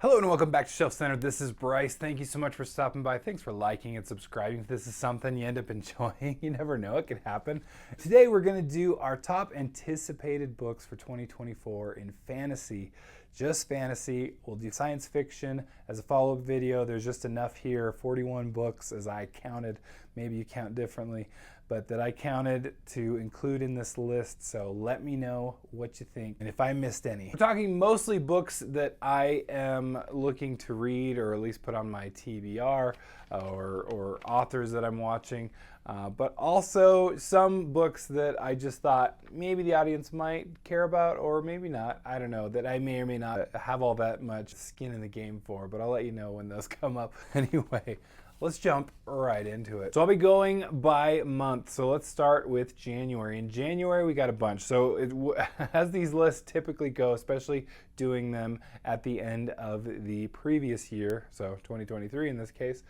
Hello and welcome back to Shelf Center. This is Bryce. Thank you so much for stopping by. Thanks for liking and subscribing. If this is something you end up enjoying, you never know, it could happen. Today we're going to do our top anticipated books for 2024 in fantasy. Just fantasy. We'll do science fiction as a follow-up video. There's just enough here, 41 books as I counted. Maybe you count differently, but that I counted to include in this list. So let me know what you think and if I missed any. We're talking mostly books that I am looking to read or at least put on my TBR or authors that I'm watching, but also some books that I just thought maybe the audience might care about or maybe not. I don't know, that I may or may not have all that much skin in the game for, but I'll let you know when those come up. Anyway, let's jump right into it. So I'll be going by month. So let's start with January. In January, we got a bunch. So as these lists typically go, especially doing them at the end of the previous year, so 2023 in this case,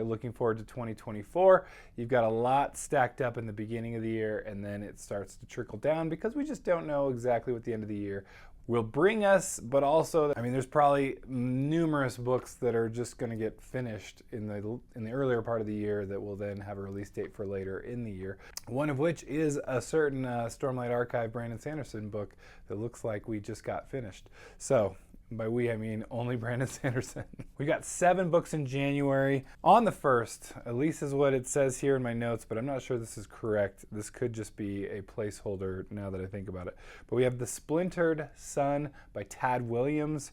looking forward to 2024. You've got a lot stacked up in the beginning of the year, and then it starts to trickle down because we just don't know exactly what the end of the year will bring us, but also, I mean, there's probably numerous books that are just going to get finished in the earlier part of the year that will then have a release date for later in the year. One of which is a certain Stormlight Archive Brandon Sanderson book that looks like we just got finished. So by we, I mean only Brandon Sanderson. We got 7 books in January. On the 1st, at least is what it says here in my notes, but I'm not sure this is correct. This could just be a placeholder now that I think about it. But we have The Splintered Sun by Tad Williams.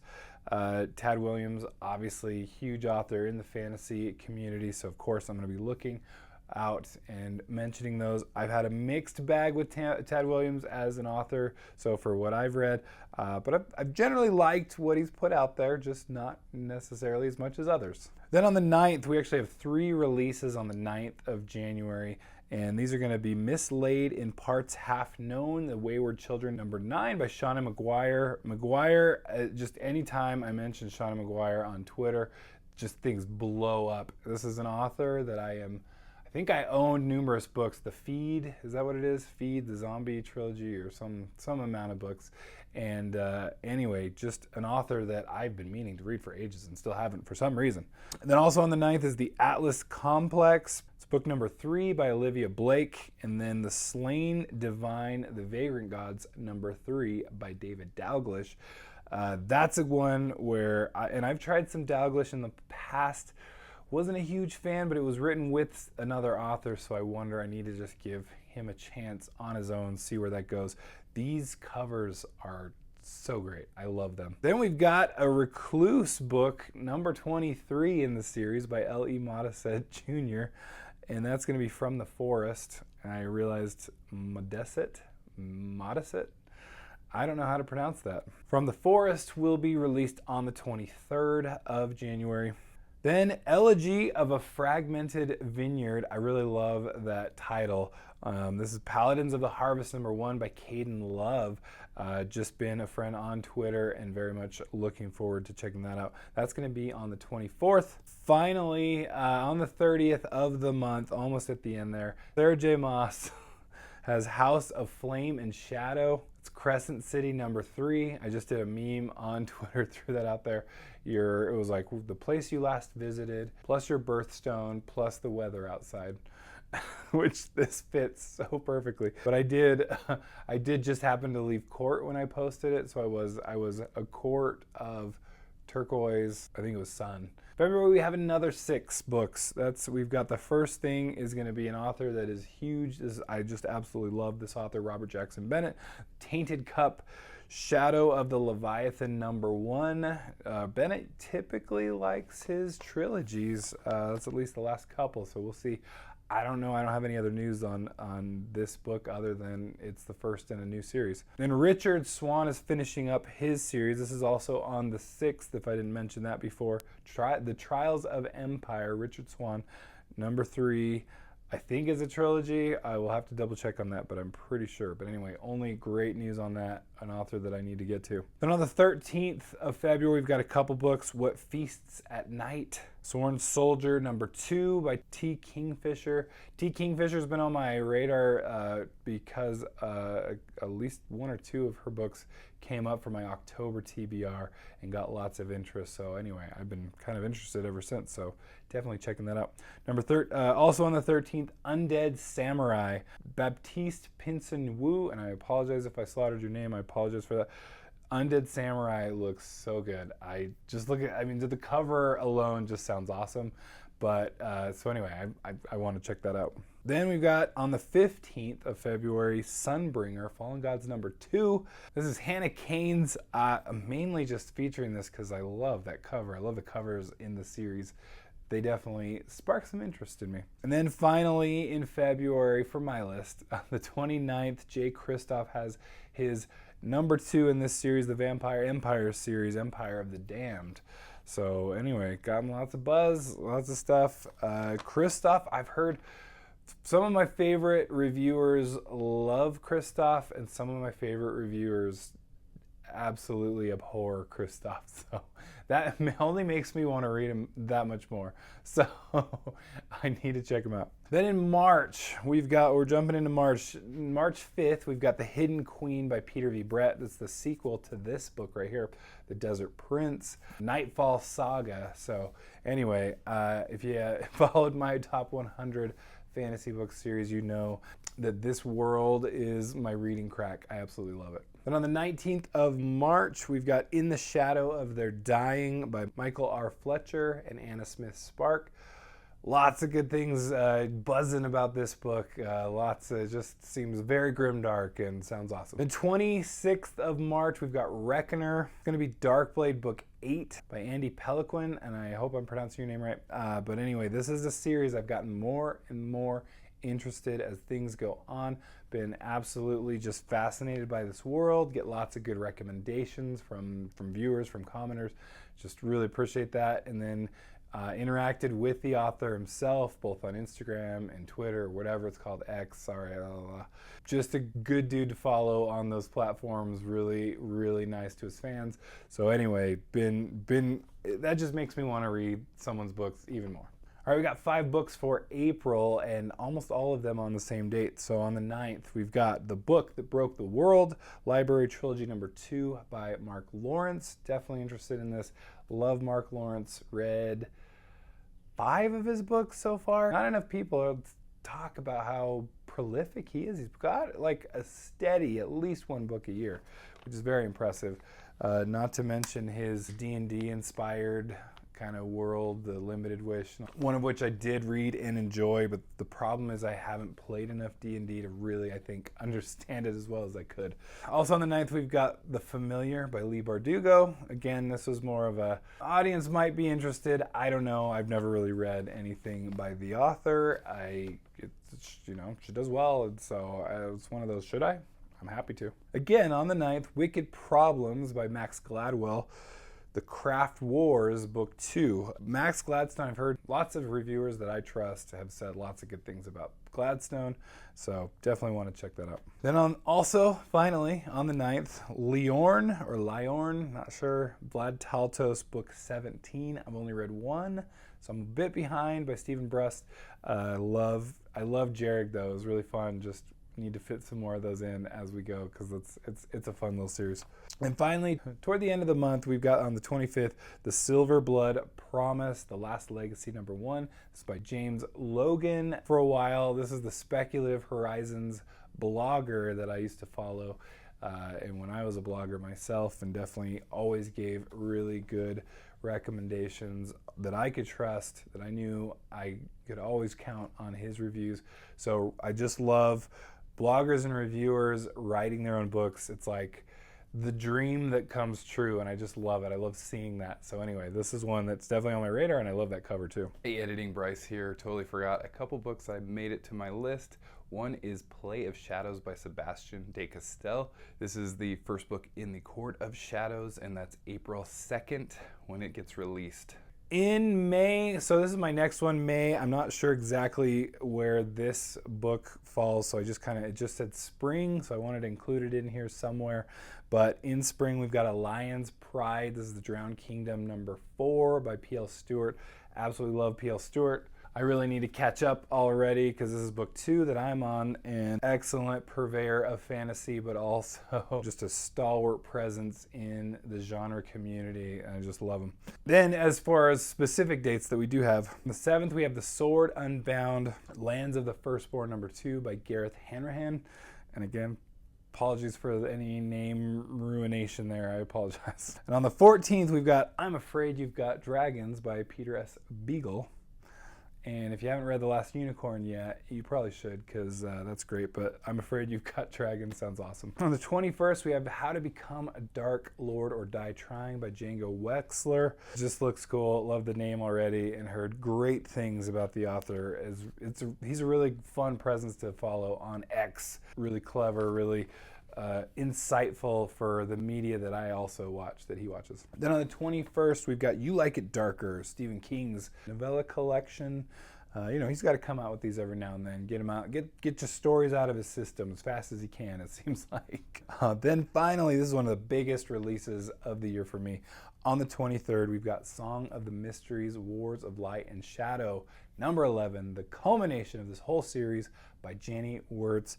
Tad Williams, obviously huge author in the fantasy community, so of course I'm going to be looking out and mentioning those. I've had a mixed bag with Tad Williams as an author, so for what I've read, but I've generally liked what he's put out there, just not necessarily as much as others. Then on the 9th, we actually have 3 releases on the 9th of January, and these are going to be Mislaid in Parts Half Known, The Wayward Children, number 9 by Shauna McGuire. Just anytime I mention Shauna McGuire on Twitter, just things blow up. This is an author that I think I owned numerous books. The Feed, is that what it is? Feed, the Zombie Trilogy, or some amount of books. And anyway, just an author that I've been meaning to read for ages and still haven't for some reason. And then also on the 9th is The Atlas Complex. It's book number 3 by Olivia Blake. And then The Slain Divine, The Vagrant Gods, number 3 by David Dalglish. That's a one where, and I've tried some Dalglish in the past. Wasn't a huge fan, but it was written with another author, so I wonder, I need to just give him a chance on his own, see where that goes. These covers are so great. I love them. Then we've got a Recluse book, number 23 in the series by L.E. Modisette Jr., and that's going to be From the Forest. And I realized Modisette? I don't know how to pronounce that. From the Forest will be released on the 23rd of January. Then Elegy of a Fragmented Vineyard. I really love that title. This is Paladins of the Harvest number 1 by Caden Love. Just been a friend on Twitter and very much looking forward to checking that out. That's going to be on the 24th. Finally, on the 30th of the month, almost at the end there, Sarah J. Maas has House of Flame and Shadow. It's Crescent City number 3. I just did a meme on Twitter, threw that out there. It was like the place you last visited, plus your birthstone, plus the weather outside, which this fits so perfectly. But I did just happen to leave court when I posted it, so I was a court of turquoise, I think it was sun. February we have another 6 books. We've got the first thing is going to be an author that is huge. I just absolutely love this author, Robert Jackson Bennett. Tainted Cup, Shadow of the Leviathan number 1. Bennett typically likes his trilogies. That's at least the last couple, so we'll see. I don't know. I don't have any other news on this book other than it's the first in a new series. Then Richard Swan is finishing up his series. This is also on the 6th, if I didn't mention that before. The Trials of Empire, Richard Swan, number 3. I think is a trilogy. I will have to double check on that, but I'm pretty sure. But anyway, only great news on that, an author that I need to get to. Then on the 13th of February, we've got a couple books. What Feasts at Night, Sworn Soldier number 2 by T. Kingfisher. T. Kingfisher's been on my radar because at least 1 or 2 of her books came up for my October TBR and got lots of interest. So anyway, I've been kind of interested ever since, so definitely checking that out. Also on the 13th, Undead Samurai, Baptiste Pinson Wu, and I apologize if I slaughtered your name, I apologize for that. Undead Samurai looks so good. I mean, the cover alone just sounds awesome. But so anyway, I want to check that out. Then we've got on the 15th of February, Sunbringer, Fallen Gods #2. This is Hannah Kane's. Mainly just featuring this because I love that cover. I love the covers in the series. They definitely spark some interest in me. And then finally in February for my list, on the 29th, Jay Kristoff has his #2 in this series, the Vampire Empire series, Empire of the Damned. So anyway, gotten lots of buzz, lots of stuff. Kristoff, I've heard some of my favorite reviewers love Kristoff, and some of my favorite reviewers absolutely abhor Kristoff. So that only makes me want to read him that much more. So I need to check him out. Then in March, we're jumping into March. March 5th, we've got The Hidden Queen by Peter V. Brett. That's the sequel to this book right here, The Desert Prince, Nightfall Saga. So anyway, if you followed my top 100 fantasy book series, you know that this world is my reading crack. I absolutely love it. Then on the 19th of March, we've got In the Shadow of Their Dying by Michael R. Fletcher and Anna Smith Spark. Lots of good things buzzing about this book. It just seems very grimdark and sounds awesome. The 26th of March, we've got Reckoner. It's going to be Darkblade Book 8 by Andy Peliquin, and I hope I'm pronouncing your name right. But anyway, this is a series I've gotten more and more interested as things go on. Been absolutely just fascinated by this world. Get lots of good recommendations from viewers, from commenters. Just really appreciate that. And then interacted with the author himself, both on Instagram and Twitter, whatever it's called, X, sorry, just a good dude to follow on those platforms. Really, really nice to his fans. So anyway, that just makes me want to read someone's books even more. All right, we got 5 books for April, and almost all of them on the same date. So on the 9th, we've got The Book That Broke the World, Library Trilogy #2 by Mark Lawrence. Definitely interested in this. Love Mark Lawrence. Read 5 of his books so far. Not enough people talk about how prolific he is. He's got like a steady, at least 1 book a year, which is very impressive. Not to mention his D&D inspired kind of world, The Limited Wish, one of which I did read and enjoy, but the problem is I haven't played enough D&D to really, I think, understand it as well as I could. Also on the 9th, we've got The Familiar by Leigh Bardugo. Again, this was more of a audience might be interested. I don't know. I've never really read anything by the author. She does well, and so it's one of those, should I? I'm happy to. Again, on the 9th, Wicked Problems by Max Gladwell. The Craft Wars, Book 2. Max Gladstone, I've heard lots of reviewers that I trust have said lots of good things about Gladstone, so definitely want to check that out. Then finally, on the 9th, Liorn, not sure, Vlad Taltos, Book 17. I've only read 1, so I'm a bit behind, by Stephen Brust. I love Jarek, though. It was really fun. Just need to fit some more of those in as we go, because it's a fun little series. And finally, toward the end of the month, we've got on the 25th, The Silver Blood Promise, The Last Legacy #1. This is by James Logan. For a while, this is the Speculative Horizons blogger that I used to follow, and when I was a blogger myself, and definitely always gave really good recommendations that I could trust, that I knew I could always count on his reviews. So I just love bloggers and reviewers writing their own books. It's like the dream that comes true, and I just love it. I love seeing that. So anyway, this is one that's definitely on my radar, and I love that cover too. Hey, editing Bryce here. Totally forgot a couple books I made it to my list. One is Play of Shadows by Sebastian de Castell. This is the first book in the Court of Shadows, and that's April 2nd when it gets released. In May, so this is my next one, May. I'm not sure exactly where this book falls, so it just said spring, so I wanted to include it in here somewhere. But in spring, we've got A Lion's Pride. This is The Drowned Kingdom #4 by P.L. Stewart. Absolutely love P.L. Stewart. I really need to catch up already because this is book 2 that I'm on. An excellent purveyor of fantasy, but also just a stalwart presence in the genre community. I just love him. Then as far as specific dates that we do have, the 7th we have The Sword Unbound, Lands of the Firstborn #2 by Gareth Hanrahan. And again, apologies for any name ruination there. I apologize. And on the 14th, we've got I'm Afraid You've Got Dragons by Peter S. Beagle. And if you haven't read The Last Unicorn yet, you probably should because that's great. But I'm Afraid You've Got Dragons sounds awesome. On the 21st, we have How to Become a Dark Lord or Die Trying by Django Wexler. Just looks cool. Love the name already and heard great things about the author. He's a really fun presence to follow on X. Really clever, really insightful for the media that I also watch, that he watches. Then on the 21st, we've got You Like It Darker, Stephen King's novella collection. He's got to come out with these every now and then. Get him out, get your stories out of his system as fast as he can, it seems like. Then finally, this is one of the biggest releases of the year for me. On the 23rd, we've got Song of the Mysteries, Wars of Light and Shadow, #11, the culmination of this whole series by Janny Wurts.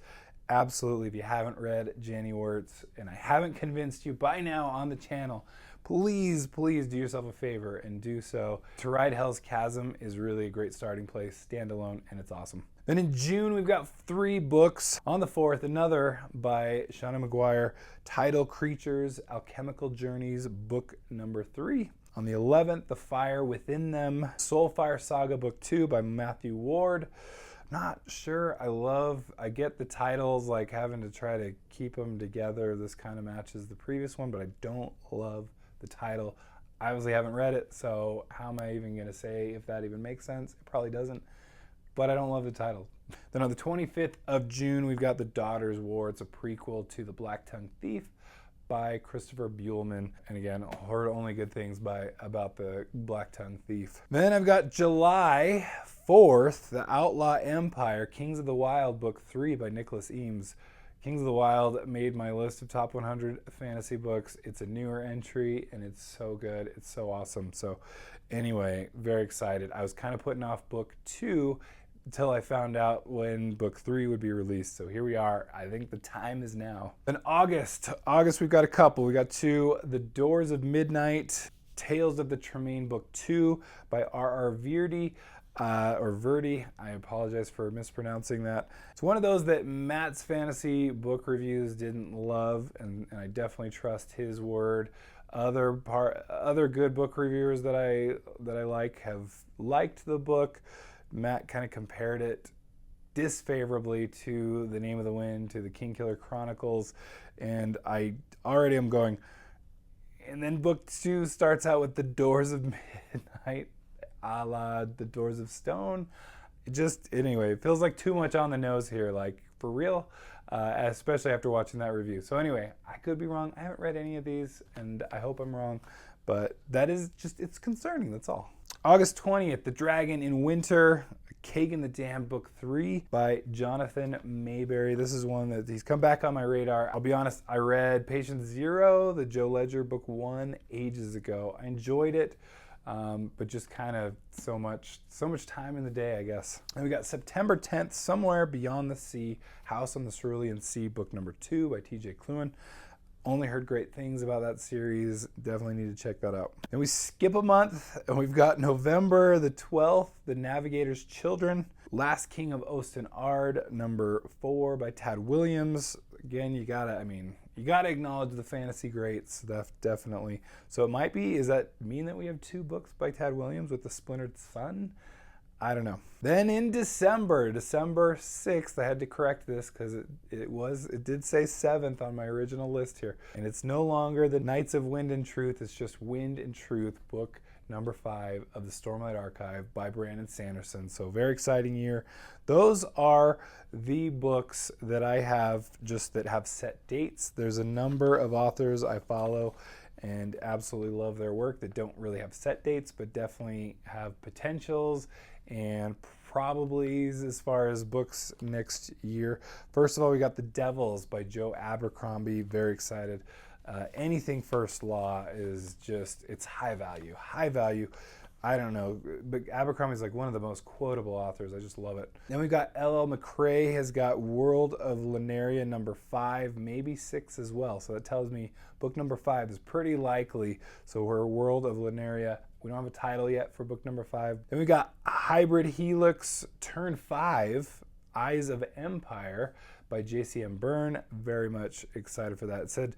Absolutely, if you haven't read Janny Wurts and I haven't convinced you by now on the channel, please do yourself a favor and do so. To Ride Hell's Chasm is really a great starting place, standalone, and it's awesome. Then in June, we've got 3 books. On the 4th, another by Shauna Maguire, Tidal Creatures, Alchemical Journeys, book #3. On the 11th, The Fire Within Them, Soulfire Saga, book 2 by Matthew Ward. Not sure. I get the titles, like having to try to keep them together. This kind of matches the previous one, but I don't love the title. I obviously haven't read it, so how am I even going to say if that even makes sense? It probably doesn't, but I don't love the title. Then on the 25th of June, we've got The Daughter's War. It's a prequel to The Black-Tongued Thief by Christopher Buehlman. And again, heard only good things about the Black-Tongued Thief. Then I've got July 4th, The Outlaw Empire, Kings of the Wild, book 3 by Nicholas Eames. Kings of the Wild made my list of top 100 fantasy books. It's a newer entry and it's so good. It's so awesome. So anyway, very excited. I was kind of putting off book 2 until I found out when book 3 would be released. So here we are. I think the time is now. Then August we've got a couple. We got 2, The Doors of Midnight, Tales of the Tremaine, book 2 by R.R. Verdi. Verdi, I apologize for mispronouncing that. It's one of those that Matt's fantasy book reviews didn't love, and I definitely trust his word. Other good book reviewers that I like have liked the book. Matt kind of compared it disfavorably to The Name of the Wind, to the Kingkiller Chronicles, and I already am going. And then book 2 starts out with The Doors of Midnight, a la The Doors of Stone. Anyway, it feels like too much on the nose here, like for real, especially after watching that review. So anyway, I could be wrong. I haven't read any of these, and I hope I'm wrong, but that is just, it's concerning, that's all. August 20th, The Dragon in Winter, Kagan the Damned, book 3 by Jonathan Mayberry. This is one that he's come back on my radar. I'll be honest, I read Patient Zero, the Joe Ledger book 1, ages ago. I enjoyed it. But just kind of so much time in the day, I guess. And we got September 10th, Somewhere Beyond the Sea, House on the Cerulean Sea, book #2 by T.J. Klune. Only heard great things about that series. Definitely need to check that out. And we skip a month, and we've got November the 12th, The Navigator's Children, Last King of Osten-Ard, #4 by Tad Williams. Again, you gotta acknowledge the fantasy greats, definitely. So it might be, does that mean that we have 2 books by Tad Williams with The Splintered Sun? I don't know. Then in December 6th, I had to correct this because it did say 7th on my original list here. And it's no longer The Knights of Wind and Truth, it's just Wind and Truth, book #5 of the Stormlight Archive by Brandon Sanderson. So very exciting year. Those are the books that I have that have set dates. There's a number of authors I follow and absolutely love their work that don't really have set dates, but definitely have potentials and probably as far as books next year. First of all, we got The Devils by Joe Abercrombie. Very excited. Anything First Law is just, it's high value. I don't know, but Abercrombie's like one of the most quotable authors. I just love it. Then we've got L.L. McRae has got World of Lunaria number 5, maybe 6 as well. So that tells me book number 5 is pretty likely. So we're World of Lunaria. We don't have a title yet for book number 5. Then we got Hybrid Helix Turn 5, Eyes of Empire by J.C.M. Byrne. Very much excited for that. It said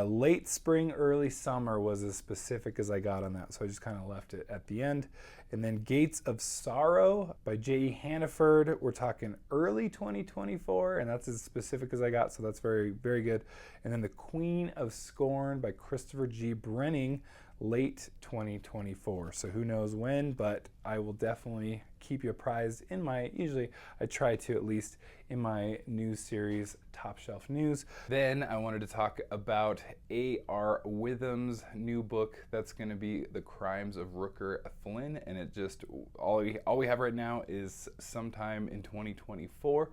late spring, early summer was as specific as I got on that, so I just kind of left it at the end. And then Gates of Sorrow by J.E. Hannaford. We're talking early 2024, and that's as specific as I got, so that's very, very good. And then The Queen of Scorn by Christopher G. Brenning, late 2024. So who knows when, but I will definitely keep you apprised in my, usually I try to at least, in my news series, Top Shelf News. Then I wanted to talk about A.R. Witham's new book. That's going to be The Crimes of Rooker Flynn, and it just, all we have right now is sometime in 2024.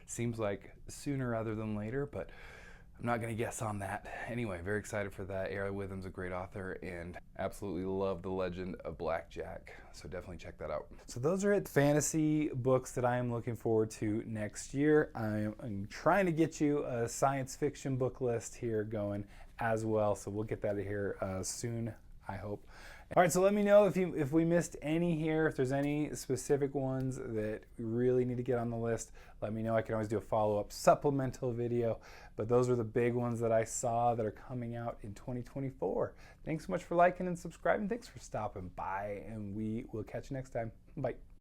Seems like sooner rather than later, but I'm not going to guess on that. Anyway, very excited for that. A.R. Witham's a great author and absolutely love The Legend of Blackjack. So definitely check that out. So those are it. Fantasy books that I am looking forward to next year. I'm trying to get you a science fiction book list here going as well. So we'll get that here soon, I hope. All right, so let me know if we missed any here, if there's any specific ones that we really need to get on the list. Let me know. I can always do a follow-up supplemental video, but those are the big ones that I saw that are coming out in 2024. Thanks so much for liking and subscribing. Thanks for stopping by, and we will catch you next time. Bye.